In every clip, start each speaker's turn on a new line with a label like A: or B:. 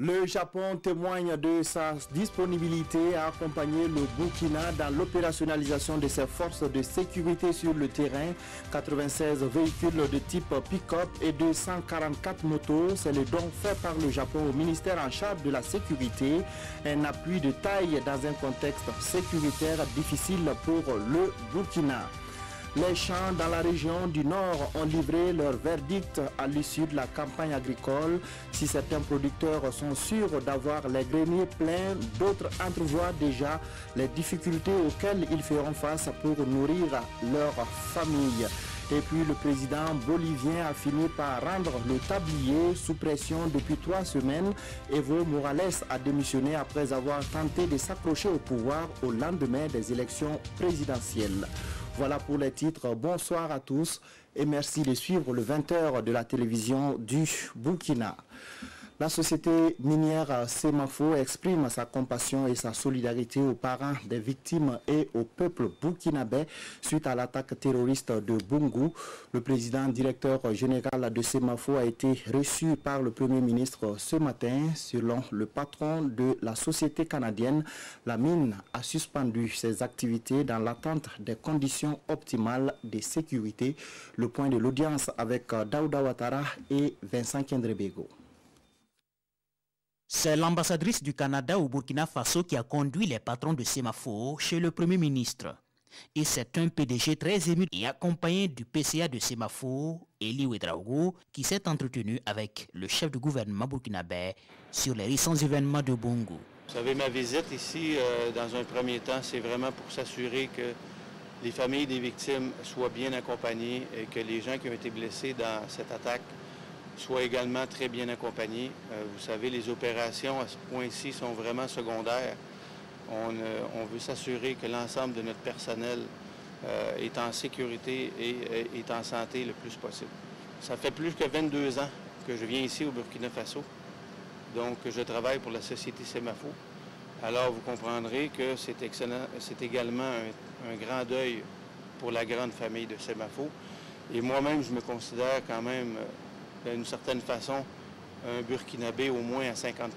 A: Le Japon témoigne de sa disponibilité à accompagner le Burkina dans l'opérationnalisation de ses forces de sécurité sur le terrain. 96 véhicules de type pick-up et 244 motos, c'est le don fait par le Japon au ministère en charge de la sécurité. Un appui de taille dans un contexte sécuritaire difficile pour le Burkina. Les champs dans la région du Nord ont livré leur verdict à l'issue de la campagne agricole. Si certains producteurs sont sûrs d'avoir les greniers pleins, d'autres entrevoient déjà les difficultés auxquelles ils feront face pour nourrir leur famille. Et puis le président bolivien a fini par rendre le tablier sous pression depuis 3 semaines. Evo Morales a démissionné après avoir tenté de s'accrocher au pouvoir au lendemain des élections présidentielles. Voilà pour les titres. Bonsoir à tous et merci de suivre le 20h de la télévision du Burkina. La société minière Semafo exprime sa compassion et sa solidarité aux parents des victimes et au peuple burkinabé suite à l'attaque terroriste de Bungu. Le président directeur général de Semafo a été reçu par le Premier ministre ce matin. Selon le patron de la société canadienne, la mine a suspendu ses activités dans l'attente des conditions optimales de sécurité. Le point de l'audience avec Daouda Ouattara et Vincent Kendrebego.
B: C'est l'ambassadrice du Canada au Burkina Faso qui a conduit les patrons de Semafo chez le Premier ministre. Et c'est un PDG très ému et accompagné du PCA de Semafo, Eli Ouedraogo, qui s'est entretenu avec le chef du gouvernement burkinabé sur les récents événements de Bungu.
C: Vous savez, ma visite ici, dans un premier temps, c'est vraiment pour s'assurer que les familles des victimes soient bien accompagnées et que les gens qui ont été blessés dans cette attaque soient également très bien accompagnés. Vous savez, les opérations à ce point-ci sont vraiment secondaires. On veut s'assurer que l'ensemble de notre personnel est en sécurité et est en santé le plus possible. Ça fait plus que 22 ans que je viens ici au Burkina Faso. Donc, je travaille pour la société Semafo. Alors, vous comprendrez que c'est excellent. C'est également un grand deuil pour la grande famille de Semafo. Et moi-même, je me considère quand même d'une certaine façon, un Burkinabé au moins à 50%.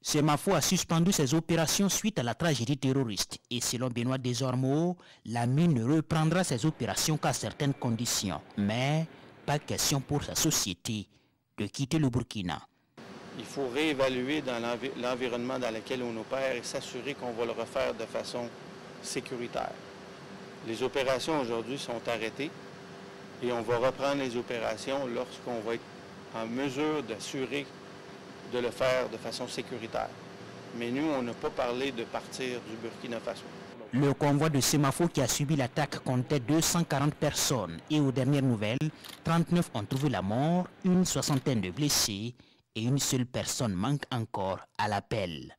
B: Semafo a suspendu ses opérations suite à la tragédie terroriste. Et selon Benoît Desormeaux, la mine reprendra ses opérations qu'à certaines conditions. Mais pas question pour sa société de quitter le Burkina.
C: Il faut réévaluer dans l'environnement dans lequel on opère et s'assurer qu'on va le refaire de façon sécuritaire. Les opérations aujourd'hui sont arrêtées et on va reprendre les opérations lorsqu'on va être en mesure d'assurer de le faire de façon sécuritaire. Mais nous, on n'a pas parlé de partir du Burkina Faso.
B: Le convoi de Semafo qui a subi l'attaque comptait 240 personnes et aux dernières nouvelles, 39 ont trouvé la mort, une soixantaine de blessés et une seule personne manque encore à l'appel.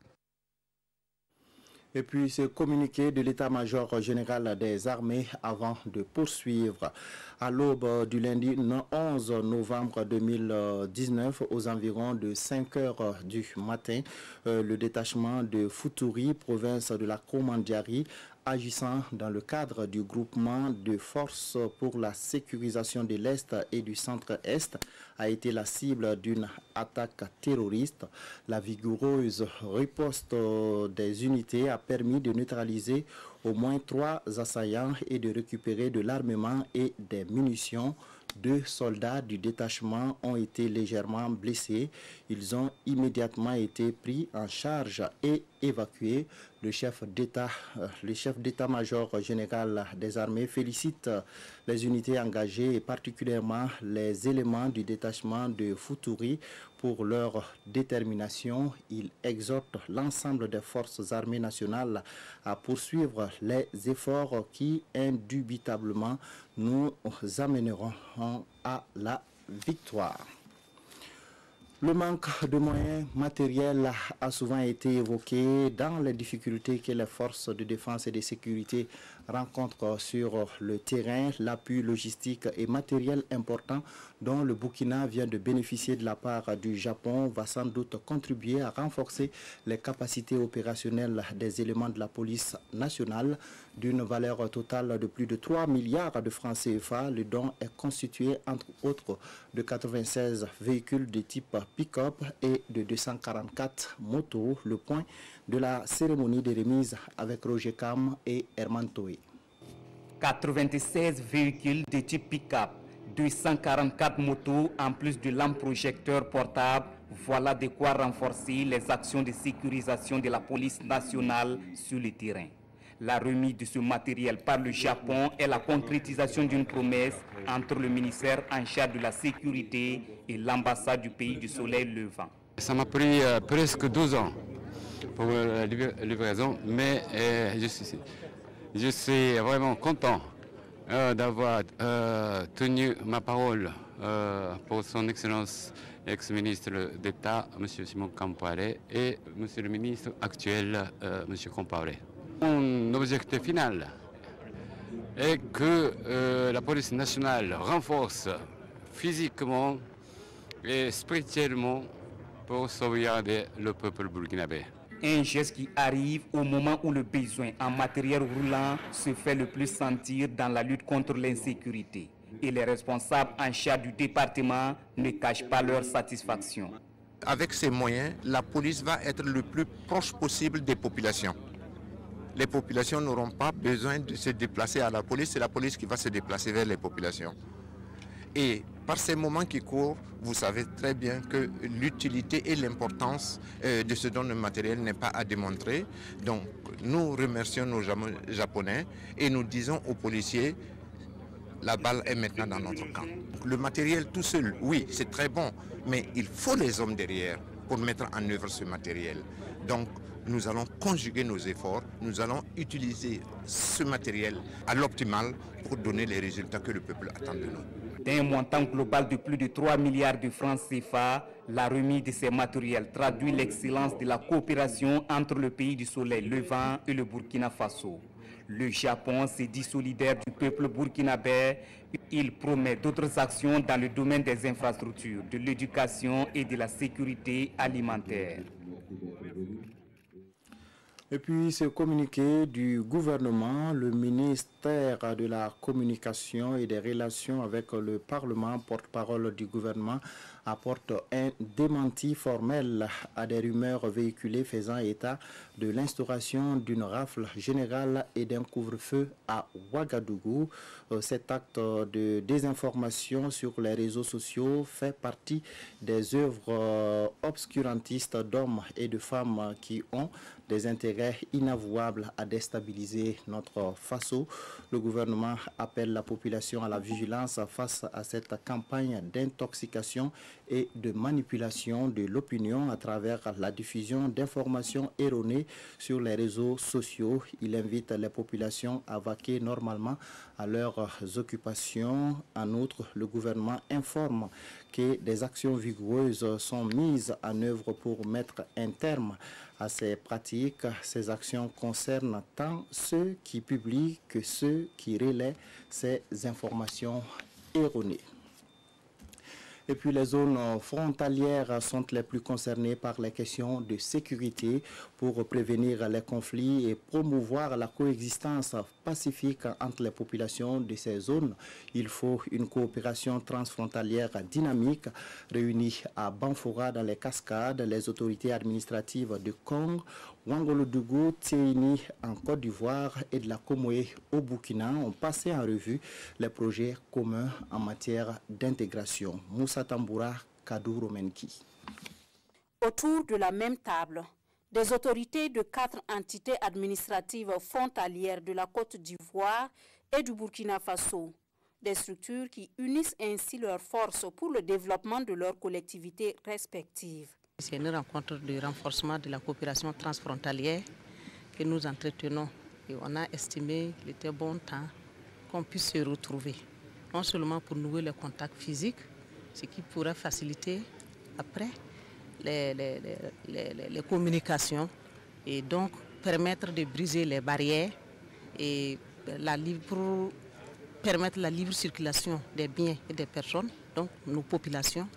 A: Et puis ce communiqué de l'état-major général des armées avant de poursuivre. À l'aube du lundi 11 novembre 2019, aux environs de 5 heures du matin, le détachement de Futuri, province de la Komandiari, agissant dans le cadre du groupement de forces pour la sécurisation de l'Est et du Centre-Est, a été la cible d'une attaque terroriste. La vigoureuse riposte des unités a permis de neutraliser au moins 3 assaillants et de récupérer de l'armement et des munitions. 2 soldats du détachement ont été légèrement blessés. Ils ont immédiatement été pris en charge et évacués. Le chef d'état-major général des armées félicite les unités engagées et particulièrement les éléments du détachement de Futuri pour leur détermination. Il exhorte l'ensemble des forces armées nationales à poursuivre les efforts qui indubitablement nous amèneront à la victoire. Le manque de moyens matériels a souvent été évoqué dans les difficultés que les forces de défense et de sécurité rencontrent sur le terrain. L'appui logistique et matériel important dont le Burkina vient de bénéficier de la part du Japon va sans doute contribuer à renforcer les capacités opérationnelles des éléments de la police nationale d'une valeur totale de plus de 3 milliards de francs CFA. Le don est constitué entre autres de 96 véhicules de type pick-up et de 244 motos. Le point de la cérémonie de remise avec Roger Kam et Herman Toé.
D: 96 véhicules de type pick-up, 244 motos en plus de lampes projecteurs portables. Voilà de quoi renforcer les actions de sécurisation de la police nationale sur le terrain. La remise de ce matériel par le Japon est la concrétisation d'une promesse entre le ministère en charge de la sécurité et l'ambassade du pays du soleil levant.
E: Ça m'a pris presque 12 ans pour la livraison, mais je suis vraiment content d'avoir tenu ma parole pour son Excellence ex-ministre d'État, M. Simon Compaoré, et M. le ministre actuel, M. Compaoré. Mon objectif final est que la police nationale renforce physiquement et spirituellement pour sauvegarder le peuple burkinabé.
D: Un geste qui arrive au moment où le besoin en matériel roulant se fait le plus sentir dans la lutte contre l'insécurité. Et les responsables en charge du département ne cachent pas leur satisfaction.
F: Avec ces moyens, la police va être le plus proche possible des populations. Les populations n'auront pas besoin de se déplacer à la police, c'est la police qui va se déplacer vers les populations. Et par ces moments qui courent, vous savez très bien que l'utilité et l'importance de ce don de matériel n'est pas à démontrer. Donc nous remercions nos Japonais et nous disons aux policiers, la balle est maintenant dans notre camp. Le matériel tout seul, oui, c'est très bon, mais il faut les hommes derrière pour mettre en œuvre ce matériel. Donc nous allons conjuguer nos efforts, nous allons utiliser ce matériel à l'optimal pour donner les résultats que le peuple attend de nous.
D: D'un montant global de plus de 3 milliards de francs CFA, la remise de ces matériels traduit l'excellence de la coopération entre le pays du soleil levant et le Burkina Faso. Le Japon s'est dit solidaire du peuple burkinabé. Il promet d'autres actions dans le domaine des infrastructures, de l'éducation et de la sécurité alimentaire.
A: Et puis ce communiqué du gouvernement, le ministère de la Communication et des Relations avec le Parlement, porte-parole du gouvernement, apporte un démenti formel à des rumeurs véhiculées faisant état de l'instauration d'une rafle générale et d'un couvre-feu à Ouagadougou. Cet acte de désinformation sur les réseaux sociaux fait partie des œuvres obscurantistes d'hommes et de femmes qui ont des intérêts inavouables à déstabiliser notre Faso. Le gouvernement appelle la population à la vigilance face à cette campagne d'intoxication et de manipulation de l'opinion à travers la diffusion d'informations erronées sur les réseaux sociaux. Il invite les populations à vaquer normalement à leurs occupations. En outre, le gouvernement informe que des actions vigoureuses sont mises en œuvre pour mettre un terme à ces pratiques. Ces actions concernent tant ceux qui publient que ceux qui relaient ces informations erronées. Et puis les zones frontalières sont les plus concernées par les questions de sécurité. Pour prévenir les conflits et promouvoir la coexistence pacifique entre les populations de ces zones, il faut une coopération transfrontalière dynamique. Réunie à Banfora dans les Cascades, les autorités administratives de Kong, Ouagadougou, Tséini en Côte d'Ivoire et de la Comoé au Burkina ont passé en revue les projets communs en matière d'intégration. Moussa Tamboura, Kadou Romenki.
G: Autour de la même table, des autorités de 4 entités administratives frontalières de la Côte d'Ivoire et du Burkina Faso, des structures qui unissent ainsi leurs forces pour le développement de leurs collectivités respectives.
H: C'est une rencontre de renforcement de la coopération transfrontalière que nous entretenons et on a estimé qu'il était bon temps qu'on puisse se retrouver, non seulement pour nouer les contacts physiques, ce qui pourrait faciliter après les communications et donc permettre de briser les barrières et pour permettre la libre circulation des biens et des personnes, donc nos populations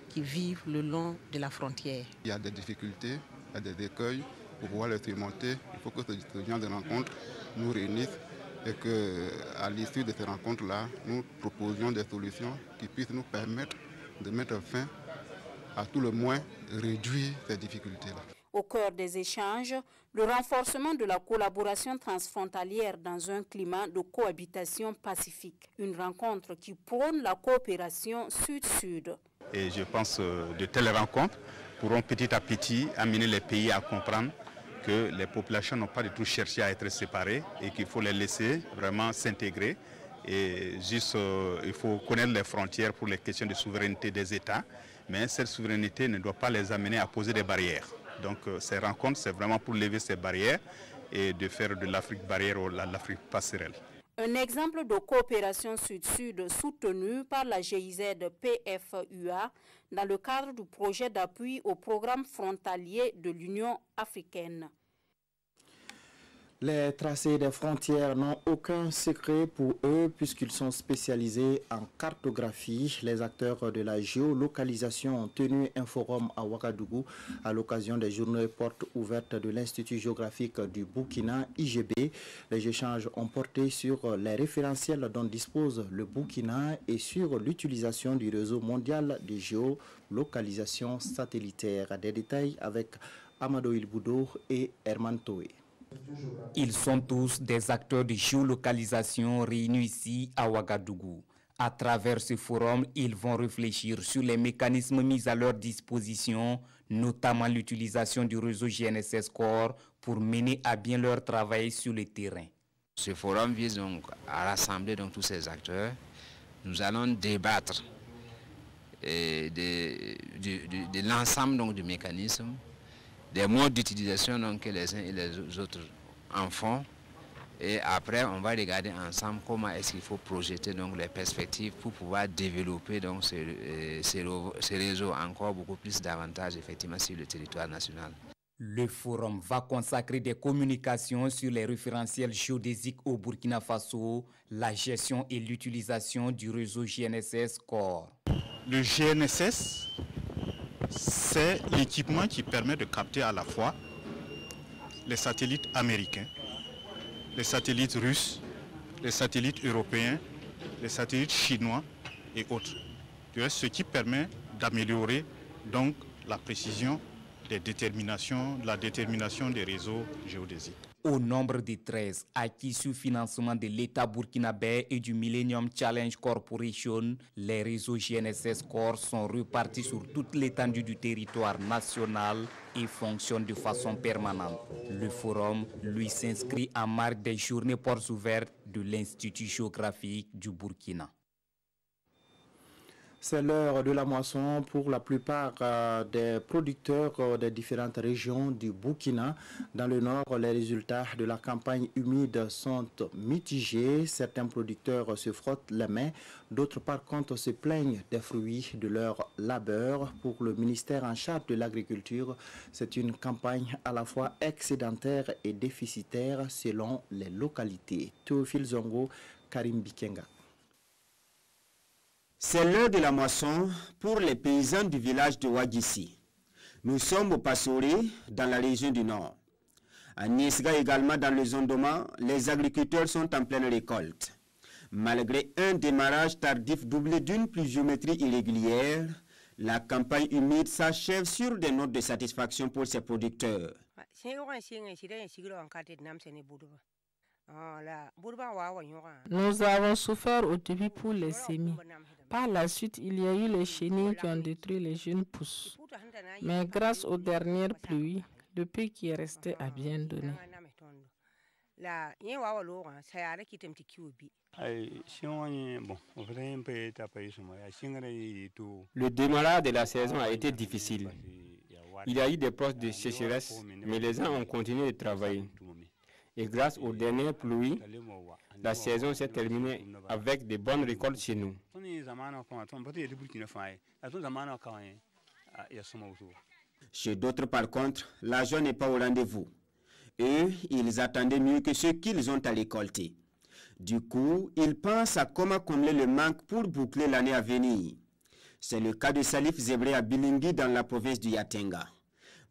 H: qui vivent le long de la frontière.
I: Il y a des difficultés, il y a des écueils. Pour pouvoir les surmonter, il faut que ce genre de rencontres nous réunissent et qu'à l'issue de ces rencontres-là, nous proposions des solutions qui puissent nous permettre de mettre fin, à tout le moins, réduire ces difficultés-là.
G: Au cœur des échanges, le renforcement de la collaboration transfrontalière dans un climat de cohabitation pacifique. Une rencontre qui prône la coopération sud-sud.
J: Et je pense que de telles rencontres pourront petit à petit amener les pays à comprendre que les populations n'ont pas du tout cherché à être séparées et qu'il faut les laisser vraiment s'intégrer. Et juste, il faut connaître les frontières pour les questions de souveraineté des États, mais cette souveraineté ne doit pas les amener à poser des barrières. Donc ces rencontres, c'est vraiment pour lever ces barrières et de faire de l'Afrique barrière ou l'Afrique passerelle.
G: Un exemple de coopération sud-sud soutenu par la GIZ PFUA dans le cadre du projet d'appui au programme frontalier de l'Union africaine.
A: Les tracés des frontières n'ont aucun secret pour eux puisqu'ils sont spécialisés en cartographie. Les acteurs de la géolocalisation ont tenu un forum à Ouagadougou à l'occasion des journées portes ouvertes de l'Institut géographique du Burkina, IGB. Les échanges ont porté sur les référentiels dont dispose le Burkina et sur l'utilisation du réseau mondial de géolocalisation satellitaire. Des détails avec Amado Ilboudo et Herman Toé.
D: Ils sont tous des acteurs de géolocalisation réunis ici à Ouagadougou. À travers ce forum, ils vont réfléchir sur les mécanismes mis à leur disposition, notamment l'utilisation du réseau GNSS Core pour mener à bien leur travail sur le terrain.
K: Ce forum vise donc à rassembler donc tous ces acteurs. Nous allons débattre de l'ensemble donc du mécanisme, des modes d'utilisation que les uns et les autres en font. Et après, on va regarder ensemble comment est-ce qu'il faut projeter donc les perspectives pour pouvoir développer donc ces réseaux encore beaucoup plus davantage effectivement sur le territoire national.
D: Le forum va consacrer des communications sur les référentiels géodésiques au Burkina Faso, la gestion et l'utilisation du réseau GNSS Core.
J: Le GNSS, c'est l'équipement qui permet de capter à la fois les satellites américains, les satellites russes, les satellites européens, les satellites chinois et autres. Ce qui permet d'améliorer donc la précision la détermination des réseaux géodésiques.
D: Au nombre de 13 acquis sous financement de l'État burkinabé et du Millennium Challenge Corporation, les réseaux GNSS Core sont répartis sur toute l'étendue du territoire national et fonctionnent de façon permanente. Le forum, lui, s'inscrit en marge des journées portes ouvertes de l'Institut géographique du Burkina.
A: C'est l'heure de la moisson pour la plupart des producteurs des différentes régions du Burkina. Dans le nord, les résultats de la campagne humide sont mitigés. Certains producteurs se frottent les mains, d'autres par contre se plaignent des fruits de leur labeur. Pour le ministère en charge de l'agriculture, c'est une campagne à la fois excédentaire et déficitaire selon les localités. Théophile Zongo, Karim Bikenga.
L: C'est l'heure de la moisson pour les paysans du village de Ouagissi. Nous sommes au Passoré, dans la région du Nord. À Niesga également, dans le Zondoma, les agriculteurs sont en pleine récolte. Malgré un démarrage tardif doublé d'une pluviométrie irrégulière, la campagne humide s'achève sur des notes de satisfaction pour ses producteurs.
M: Nous avons souffert au début pour les semis. Par la suite, il y a eu les chenilles qui ont détruit les jeunes pousses. Mais grâce aux dernières pluies, le peu qui est resté a bien donné.
N: Le démarrage de la saison a été difficile. Il y a eu des postes de sécheresse, mais les gens ont continué de travailler. Et grâce aux dernières pluies, la saison s'est terminée avec de bonnes récoltes chez nous.
L: Chez d'autres, par contre, l'argent n'est pas au rendez-vous. Eux, ils attendaient mieux que ce qu'ils ont à récolter. Du coup, il pense à comment combler le manque pour boucler l'année à venir. C'est le cas de Salif Zebré à Bilingui dans la province du Yatenga.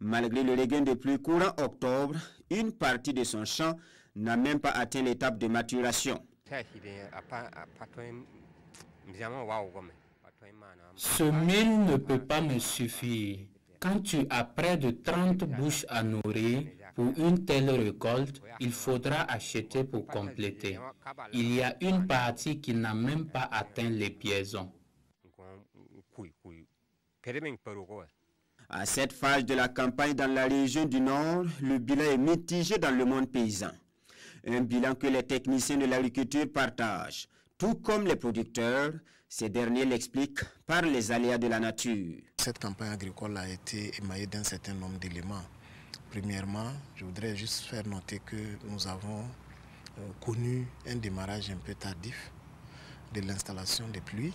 L: Malgré le regain de pluie courant octobre, une partie de son champ n'a même pas atteint l'étape de maturation.
O: Ce mille ne peut pas me suffire. Quand tu as près de 30 bouches à nourrir, pour une telle récolte, il faudra acheter pour compléter. Il y a une partie qui n'a même pas atteint les piaisons.
L: À cette phase de la campagne dans la région du Nord, le bilan est mitigé dans le monde paysan. Un bilan que les techniciens de l'agriculture partagent, tout comme les producteurs. Ces derniers l'expliquent par les aléas de la nature.
P: Cette campagne agricole a été émaillée d'un certain nombre d'éléments. Premièrement, je voudrais juste faire noter que nous avons connu un démarrage un peu tardif de l'installation des pluies.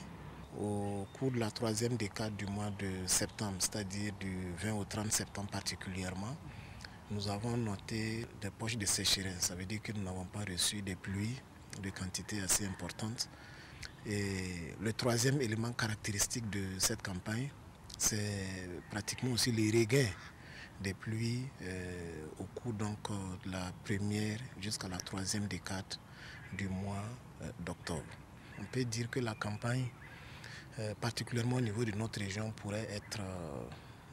P: Au cours de la troisième décade du mois de septembre, c'est-à-dire du 20 au 30 septembre particulièrement, nous avons noté des poches de sécheresse. Ça veut dire que nous n'avons pas reçu des pluies de quantité assez importante. Et le troisième élément caractéristique de cette campagne, c'est pratiquement aussi les regains des pluies au cours donc, de la première jusqu'à la troisième décade du mois d'octobre. On peut dire que la campagne, particulièrement au niveau de notre région, pourrait être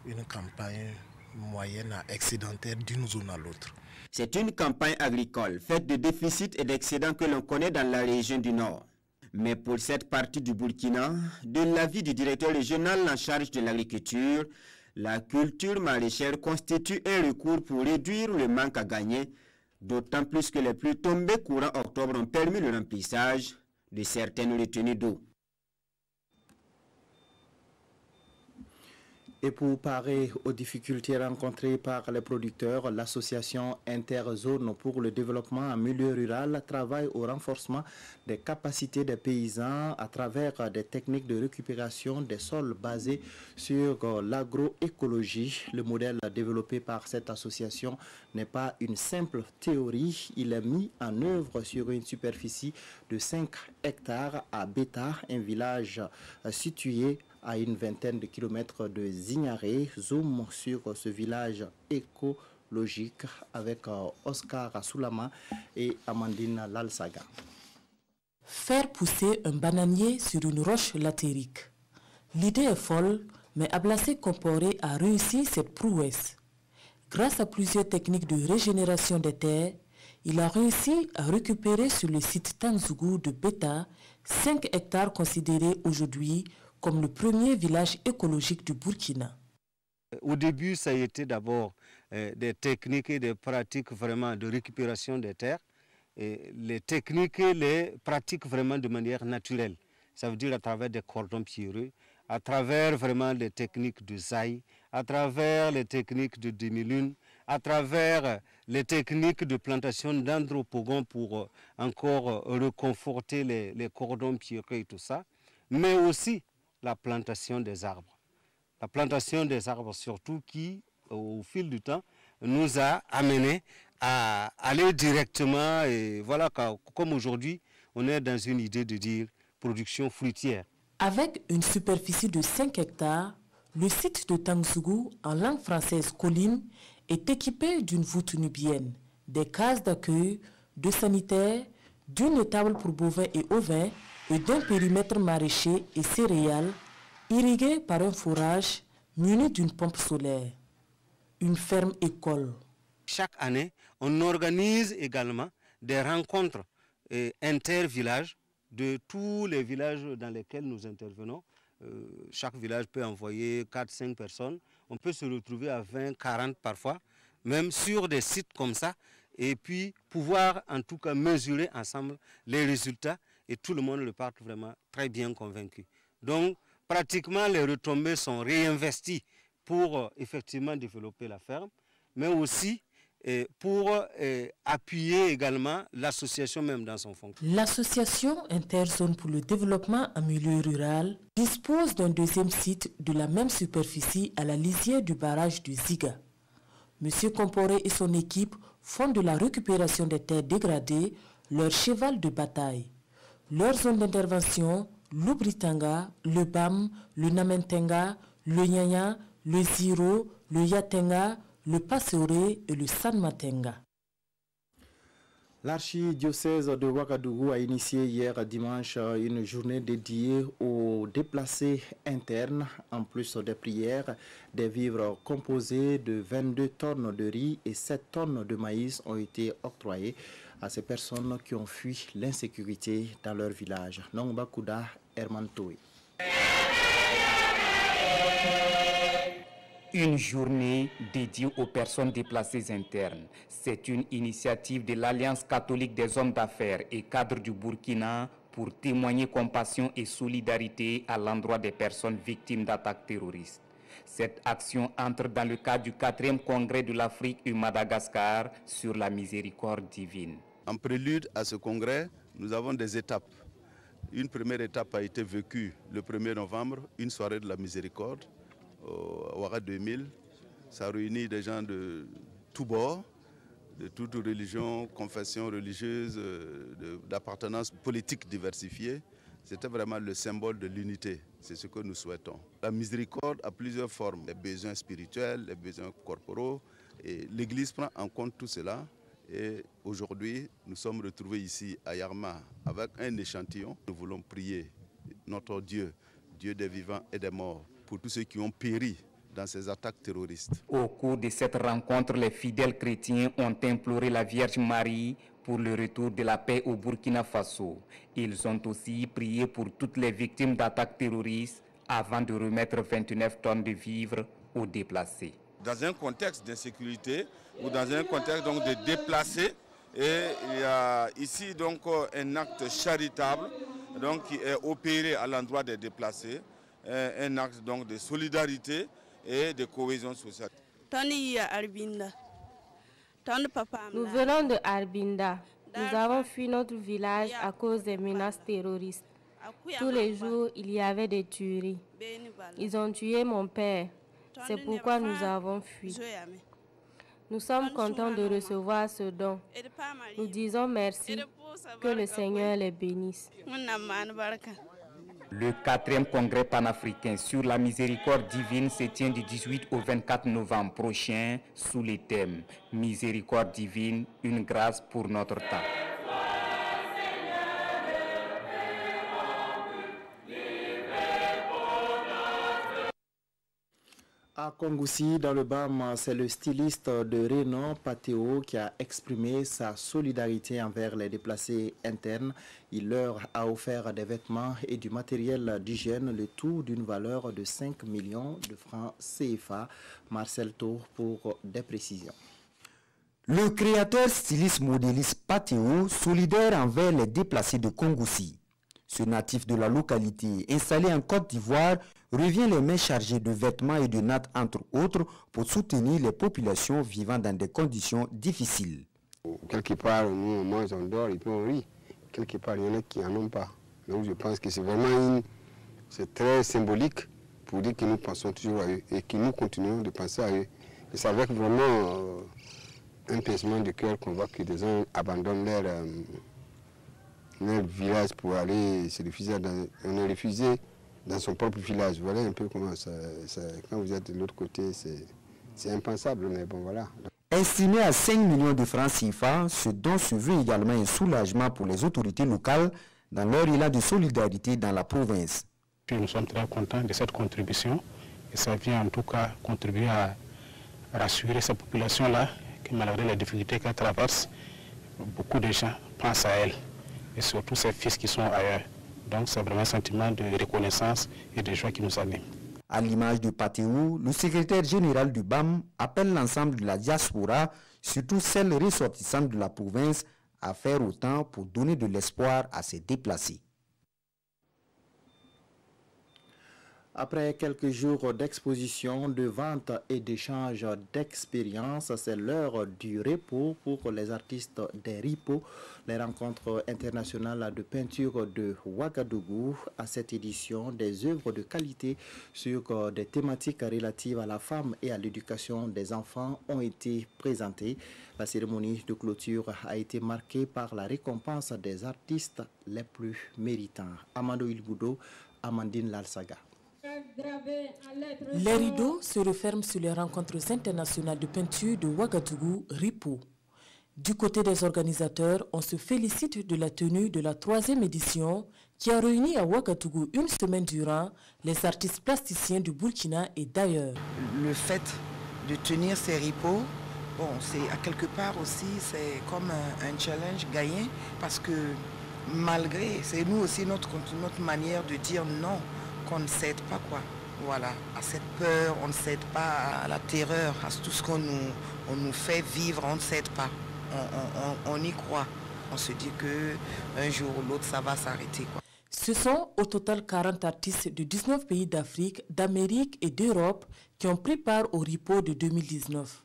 P: une campagne moyenne à excédentaire d'une zone à l'autre.
L: C'est une campagne agricole faite de déficits et d'excédents que l'on connaît dans la région du Nord. Mais pour cette partie du Burkina, de l'avis du directeur régional en charge de l'agriculture, la culture maraîchère constitue un recours pour réduire le manque à gagner, d'autant plus que les pluies tombées courant octobre ont permis le remplissage de certaines retenues d'eau.
A: Et pour parer aux difficultés rencontrées par les producteurs, l'association Interzone pour le développement en milieu rural travaille au renforcement des capacités des paysans à travers des techniques de récupération des sols basées sur l'agroécologie. Le modèle développé par cette association n'est pas une simple théorie. Il est mis en œuvre sur une superficie de 5 hectares à Beta, un village situé à une vingtaine de kilomètres de Zignaré. Zoom sur ce village écologique avec Oscar Soulama et Amandine Lalsaga.
Q: Faire pousser un bananier sur une roche latérique. L'idée est folle, mais Ablassé Comporé a réussi cette prouesse. Grâce à plusieurs techniques de régénération des terres, il a réussi à récupérer sur le site Tangzougou de Beta 5 hectares considérés aujourd'hui comme le premier village écologique du Burkina.
R: Au début, ça a été d'abord des techniques et des pratiques vraiment de récupération des terres. Et les techniques et les pratiques vraiment de manière naturelle. Ça veut dire à travers des cordons pierreux, à travers vraiment les techniques de zaï, à travers les techniques de demi-lune, à travers les techniques de plantation d'andropogon pour encore reconforter les cordons pierreux et tout ça, mais aussi la plantation des arbres. La plantation des arbres surtout qui, au fil du temps, nous a amené à aller directement, et voilà, comme aujourd'hui, on est dans une idée de dire production fruitière.
Q: Avec une superficie de 5 hectares, le site de Tangzougou, en langue française colline, est équipé d'une voûte nubienne, des cases d'accueil, de sanitaires, d'une étable pour bovins et ovins, et d'un périmètre maraîcher et céréales, irrigué par un forage muni d'une pompe solaire. Une ferme école.
R: Chaque année, on organise également des rencontres inter-villages de tous les villages dans lesquels nous intervenons. Chaque village peut envoyer 4-5 personnes. On peut se retrouver à 20, 40 parfois, même sur des sites comme ça, et puis pouvoir en tout cas mesurer ensemble les résultats, et tout le monde repart vraiment très bien convaincu. Donc, pratiquement, les retombées sont réinvesties pour effectivement développer la ferme, mais aussi pour appuyer également l'association même dans son fonctionnement.
Q: L'association Interzone pour le développement en milieu rural dispose d'un deuxième site de la même superficie à la lisière du barrage du Ziga. M. Comporé et son équipe font de la récupération des terres dégradées leur cheval de bataille. Leurs zones d'intervention, le Britanga, le Bam, le Namentenga, le Nyanya, le Ziro, le Yatenga, le Passeoré et le Sanmatenga.
A: L'archidiocèse de Ouagadougou a initié hier dimanche une journée dédiée aux déplacés internes. En plus des prières, des vivres composés de 22 tonnes de riz et 7 tonnes de maïs ont été octroyés à ces personnes qui ont fui l'insécurité dans leur village. Nongba Kouda, Herman Toui.
D: Une journée dédiée aux personnes déplacées internes. C'est une initiative de l'Alliance catholique des hommes d'affaires et cadres du Burkina pour témoigner compassion et solidarité à l'endroit des personnes victimes d'attaques terroristes. Cette action entre dans le cadre du 4e congrès de l'Afrique et Madagascar sur la miséricorde divine.
S: En prélude à ce congrès, nous avons des étapes. Une première étape a été vécue le 1er novembre, une soirée de la miséricorde. Au Ouaga 2000, ça réunit des gens de tous bords, de toutes religions, confessions religieuses, d'appartenance politique diversifiée. C'était vraiment le symbole de l'unité, c'est ce que nous souhaitons. La miséricorde a plusieurs formes, les besoins spirituels, les besoins corporaux, et l'Église prend en compte tout cela. Et aujourd'hui, nous sommes retrouvés ici à Yarma avec un échantillon. Nous voulons prier notre Dieu, Dieu des vivants et des morts, pour tous ceux qui ont péri dans ces attaques terroristes.
D: Au cours de cette rencontre, les fidèles chrétiens ont imploré la Vierge Marie pour le retour de la paix au Burkina Faso. Ils ont aussi prié pour toutes les victimes d'attaques terroristes avant de remettre 29 tonnes de vivres aux déplacés.
S: Dans un contexte d'insécurité ou dans un contexte donc de déplacés, et il y a ici donc un acte charitable donc, qui est opéré à l'endroit des déplacés. Un acte donc de solidarité et de cohésion sociale.
T: Nous venons de Arbinda. Nous avons fui notre village à cause des menaces terroristes. Tous les jours, il y avait des tueries. Ils ont tué mon père. C'est pourquoi nous avons fui. Nous sommes contents de recevoir ce don. Nous disons merci. Que le Seigneur les bénisse.
D: Le 4e congrès panafricain sur la miséricorde divine se tient du 18 au 24 novembre prochain sous les thèmes Miséricorde divine, une grâce pour notre temps.
A: À Kongoussi, dans le BAM, c'est le styliste de Renan Patéo qui a exprimé sa solidarité envers les déplacés internes. Il leur a offert des vêtements et du matériel d'hygiène, le tout d'une valeur de 5 millions de francs CFA. Marcel Tour pour des précisions.
U: Le créateur styliste modéliste Patéo, solidaire envers les déplacés de Kongoussi. Ce natif de la localité, installé en Côte d'Ivoire, revient les mains chargées de vêtements et de nattes, entre autres, pour soutenir les populations vivant dans des conditions difficiles.
V: Quelque part, nous, on mange, on dort et puis on rit. Quelque part, il y en a qui n'en ont pas. Donc je pense que c'est vraiment c'est très symbolique pour dire que nous pensons toujours à eux et que nous continuons de penser à eux. Et c'est avec vraiment un pincement de cœur qu'on voit que des gens abandonnent leur village pour aller se réfugier on est refusé dans son propre village. Voilà un peu comment ça quand vous êtes de l'autre côté, c'est impensable, mais bon voilà.
U: Estimé à 5 millions de francs CFA, ce don se veut également un soulagement pour les autorités locales dans leur élan de solidarité dans la province.
W: Nous sommes très contents de cette contribution et ça vient en tout cas contribuer à rassurer ces populations-là qui, malgré les difficultés qu'elles traversent, beaucoup de gens pensent à elles et surtout ces fils qui sont ailleurs. Donc c'est vraiment un sentiment de reconnaissance et de joie qui nous anime.
U: À l'image de Patéou, le secrétaire général du BAM appelle l'ensemble de la diaspora, surtout celle ressortissante de la province, à faire autant pour donner de l'espoir à ces déplacés.
A: Après quelques jours d'exposition, de vente et d'échange d'expériences, c'est l'heure du repos pour les artistes des RIPO, les rencontres internationales de peinture de Ouagadougou. À cette édition, des œuvres de qualité sur des thématiques relatives à la femme et à l'éducation des enfants ont été présentées. La cérémonie de clôture a été marquée par la récompense des artistes les plus méritants. Amando Ilgoudo, Amandine Lalsaga.
Q: Les rideaux se referment sur les rencontres internationales de peinture de Ouagadougou, RIPO. Du côté des organisateurs, on se félicite de la tenue de la 3e édition qui a réuni à Ouagadougou une semaine durant les artistes plasticiens du Burkina et d'ailleurs.
B: Le fait de tenir ces RIPO, bon, c'est à quelque part aussi, c'est comme un challenge gagné parce que malgré, c'est nous aussi notre manière de dire non, qu'on ne cède pas quoi. Voilà, à cette peur, on ne cède pas à la terreur, à tout ce qu'on nous fait vivre, on ne cède pas. On y croit. On se dit qu'un jour ou l'autre, ça va s'arrêter, quoi.
Q: Ce sont au total 40 artistes de 19 pays d'Afrique, d'Amérique et d'Europe qui ont pris part au RIPO de 2019.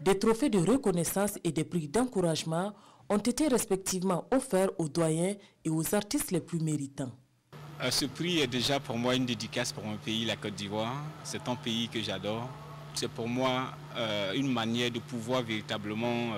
Q: Des trophées de reconnaissance et des prix d'encouragement ont été respectivement offerts aux doyens et aux artistes les plus méritants.
C: Ce prix est déjà pour moi une dédicace pour mon pays, la Côte d'Ivoire. C'est un pays que j'adore. C'est pour moi une manière de pouvoir véritablement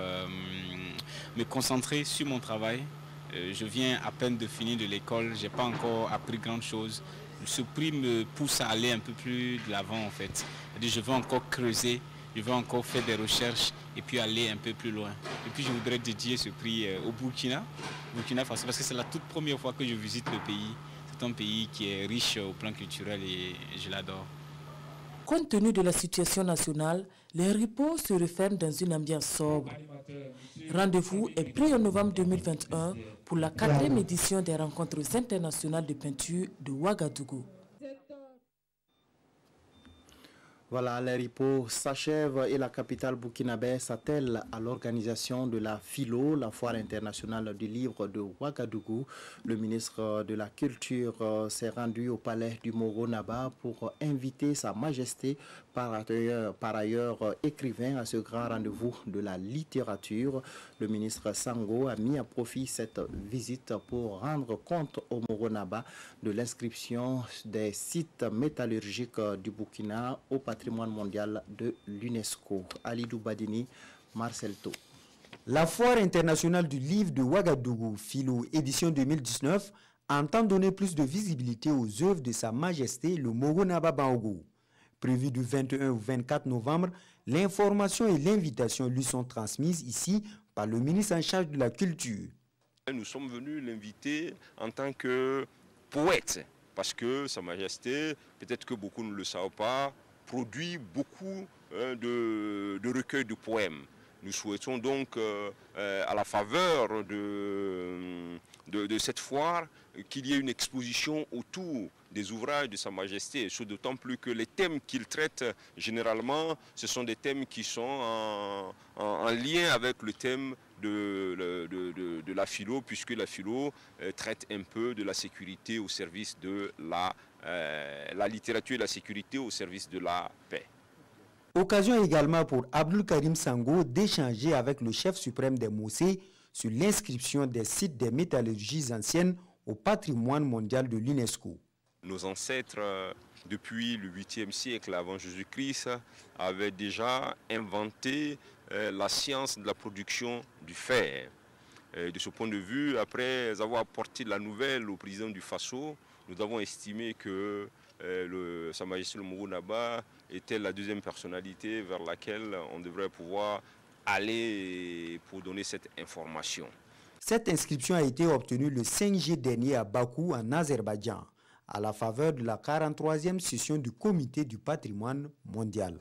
C: me concentrer sur mon travail. Je viens à peine de finir de l'école, je n'ai pas encore appris grand chose. Ce prix me pousse à aller un peu plus de l'avant en fait. Je veux encore creuser, je veux encore faire des recherches et puis aller un peu plus loin. Et puis je voudrais dédier ce prix au Burkina Faso parce que c'est la toute première fois que je visite le pays. C'est un pays qui est riche au plan culturel et je l'adore.
Q: Compte tenu de la situation nationale, les RIPO se referment dans une ambiance sobre. Rendez-vous est pris en novembre 2021 pour la 4e édition des rencontres internationales de peinture de Ouagadougou.
A: Voilà, les RIPO s'achèvent et la capitale burkinabé s'attelle à l'organisation de la FILO, la foire internationale du livre de Ouagadougou. Le ministre de la Culture s'est rendu au palais du Moro-Naba pour inviter Sa Majesté, par ailleurs écrivain, à ce grand rendez-vous de la littérature. Le ministre Sango a mis à profit cette visite pour rendre compte au Moro-Naba de l'inscription des sites métallurgiques du Burkina au patrimoine mondial de l'UNESCO. Alidou Badini, Marcel To.
U: La foire internationale du livre de Ouagadougou, FILO, édition 2019, entend donner plus de visibilité aux œuvres de Sa Majesté le Moro-Naba Bango. Prévu du 21 au 24 novembre, l'information et l'invitation lui sont transmises ici par le ministre en charge de la culture.
E: Nous sommes venus l'inviter en tant que poète, parce que Sa Majesté, peut-être que beaucoup ne le savent pas, produit beaucoup de recueils de poèmes. Nous souhaitons donc, à la faveur de cette foire, qu'il y ait une exposition autour des ouvrages de Sa Majesté, d'autant plus que les thèmes qu'il traite généralement, ce sont des thèmes qui sont en lien avec le thème de la philo, puisque la philo traite un peu de la sécurité au service de la littérature et la sécurité au service de la paix.
U: Occasion également pour Abdul Karim Sango d'échanger avec le chef suprême des Mossé sur l'inscription des sites des métallurgies anciennes au patrimoine mondial de l'UNESCO.
E: Nos ancêtres, depuis le 8e siècle avant Jésus-Christ, avaient déjà inventé la science de la production du fer. De ce point de vue, après avoir apporté la nouvelle au président du Faso, nous avons estimé que Sa Majesté le Moro-Naba était la deuxième personnalité vers laquelle on devrait pouvoir aller pour donner cette information.
U: Cette inscription a été obtenue le 5 juillet dernier à Bakou, en Azerbaïdjan, à la faveur de la 43e session du Comité du patrimoine mondial.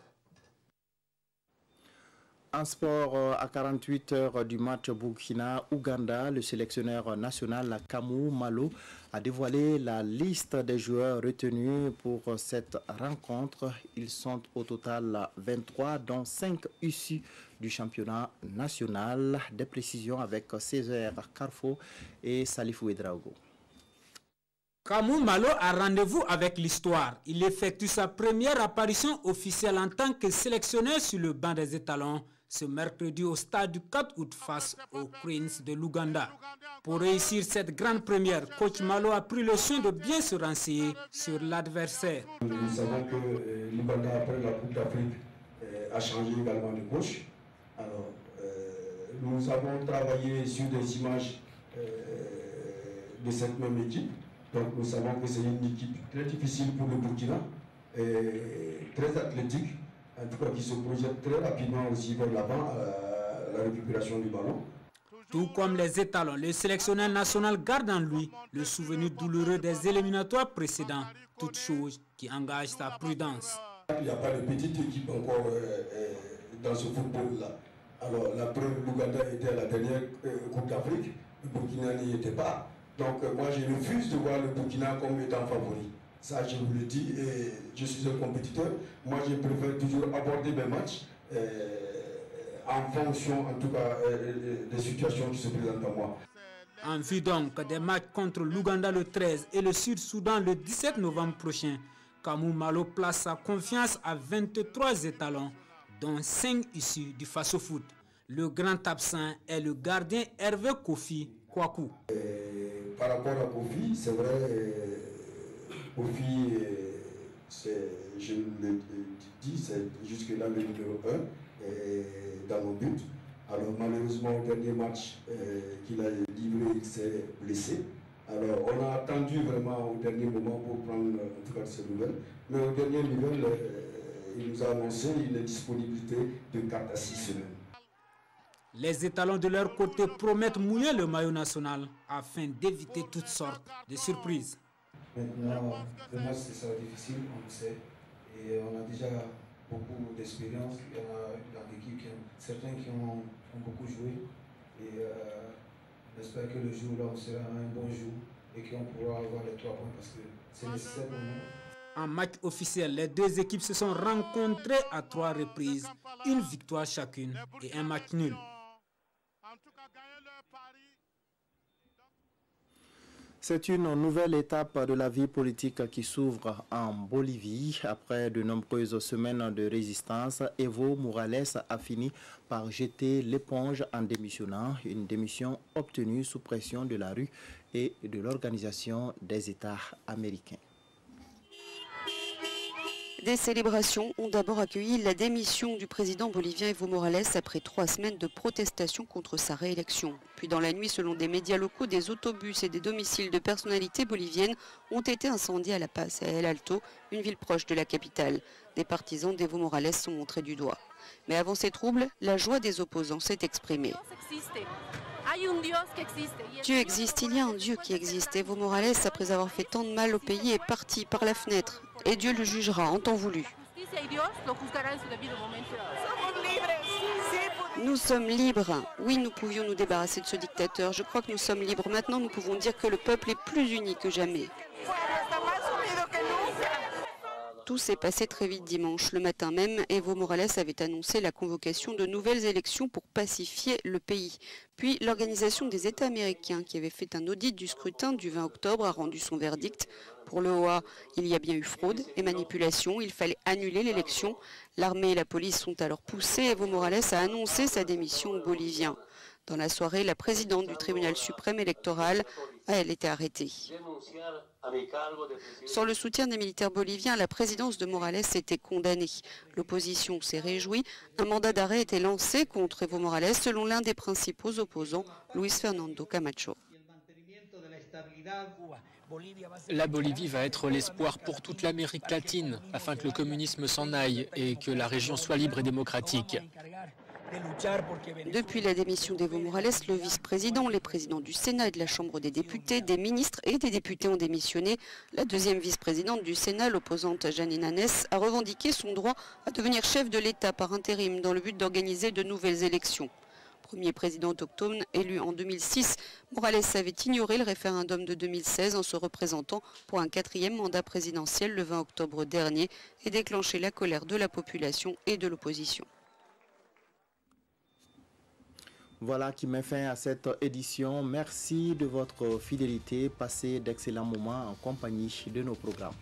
A: En sport, à 48 heures du match Burkina-Ouganda, le sélectionneur national Kamou Malo a dévoilé la liste des joueurs retenus pour cette rencontre. Ils sont au total 23, dont 5 issus du championnat national. Des précisions avec Césaire Carfo et Salifou Edraogo.
F: Kamou Malo a rendez-vous avec l'histoire. Il effectue sa première apparition officielle en tant que sélectionneur sur le banc des étalons ce mercredi au stade du 4 août face aux Queens de l'Ouganda. Pour réussir cette grande première, coach Malo a pris le soin de bien se renseigner sur l'adversaire.
H: Nous savons que l'Ouganda, après la Coupe d'Afrique, a changé également de coach. Alors, nous avons travaillé sur des images de cette même équipe. Donc nous savons que c'est une équipe très difficile pour le Burkina, et très athlétique, en tout cas qui se projette très rapidement aussi vers l'avant, la récupération du ballon.
F: Tout comme les étalons, le sélectionneur national garde en lui le souvenir douloureux des éliminatoires précédents, toute chose qui engage sa prudence.
H: Il n'y a pas de petite équipe encore dans ce football-là. Alors la preuve, l'Ouganda était à la dernière Coupe d'Afrique, le Burkina n'y était pas. Donc moi je refuse de voir le Burkina comme étant favori. Ça je vous le dis, et je suis un compétiteur. Moi je préfère toujours aborder mes matchs en fonction en tout cas des situations qui se présentent à moi.
F: En vue donc des matchs contre l'Ouganda le 13 et le Sud-Soudan le 17 novembre prochain, Kamou Malo place sa confiance à 23 étalons, dont 5 issus du Faso Foot. Le grand absent est le gardien Hervé Kofi Kwaku.
H: Par rapport à Kofi, c'est vrai, Kofi, je le dis, c'est jusque-là le numéro 1 dans nos buts. Alors malheureusement au dernier match qu'il a livré, il s'est blessé. Alors on a attendu vraiment au dernier moment pour prendre en tout cas ces nouvelles. Mais au dernier nouvelle, il nous a annoncé une disponibilité de 4 à 6 semaines.
F: Les étalons de leur côté promettent mouiller le maillot national afin d'éviter toutes sortes de surprises.
H: Maintenant, le match sera difficile, on le sait, et on a déjà beaucoup d'expérience. Il y en a dans l'équipe, certains qui ont beaucoup joué, et j'espère que le jour-là, on sera un bon jour et qu'on pourra avoir les 3 points parce que c'est nécessaire pour nous.
F: En match officiel, les deux équipes se sont rencontrées à 3 reprises, une victoire chacune et un match nul.
A: C'est une nouvelle étape de la vie politique qui s'ouvre en Bolivie. Après de nombreuses semaines de résistance, Evo Morales a fini par jeter l'éponge en démissionnant, une démission obtenue sous pression de la rue et de l'Organisation des États américains.
I: Des célébrations ont d'abord accueilli la démission du président bolivien Evo Morales après 3 semaines de protestation contre sa réélection. Puis dans la nuit, selon des médias locaux, des autobus et des domiciles de personnalités boliviennes ont été incendiés à La Paz et à El Alto, une ville proche de la capitale. Des partisans d'Evo Morales sont montrés du doigt. Mais avant ces troubles, la joie des opposants s'est exprimée. Dieu existe, il y a un Dieu qui existe. Evo Morales, après avoir fait tant de mal au pays, est parti par la fenêtre. Et Dieu le jugera en temps voulu. Nous sommes libres. Oui, nous pouvions nous débarrasser de ce dictateur. Je crois que nous sommes libres. Maintenant, nous pouvons dire que le peuple est plus uni que jamais. Tout s'est passé très vite dimanche. Le matin même, Evo Morales avait annoncé la convocation de nouvelles élections pour pacifier le pays. Puis l'Organisation des États américains, qui avait fait un audit du scrutin du 20 octobre, a rendu son verdict. Pour l'OA, il y a bien eu fraude et manipulation. Il fallait annuler l'élection. L'armée et la police sont alors poussées. Evo Morales a annoncé sa démission aux Boliviens. Dans la soirée, la présidente du tribunal suprême électoral a, elle, été arrêtée. Sans le soutien des militaires boliviens, la présidence de Morales était condamnée. L'opposition s'est réjouie. Un mandat d'arrêt était lancé contre Evo Morales selon l'un des principaux opposants, Luis Fernando Camacho.
X: La Bolivie va être l'espoir pour toute l'Amérique latine afin que le communisme s'en aille et que la région soit libre et démocratique.
I: Depuis la démission d'Evo Morales, le vice-président, les présidents du Sénat et de la Chambre des députés, des ministres et des députés ont démissionné. La deuxième vice-présidente du Sénat, l'opposante Janine Áñez, a revendiqué son droit à devenir chef de l'État par intérim dans le but d'organiser de nouvelles élections. Premier président autochtone élu en 2006, Morales avait ignoré le référendum de 2016 en se représentant pour un 4e mandat présidentiel le 20 octobre dernier et déclenché la colère de la population et de l'opposition.
A: Voilà qui met fin à cette édition. Merci de votre fidélité. Passez d'excellents moments en compagnie de nos programmes.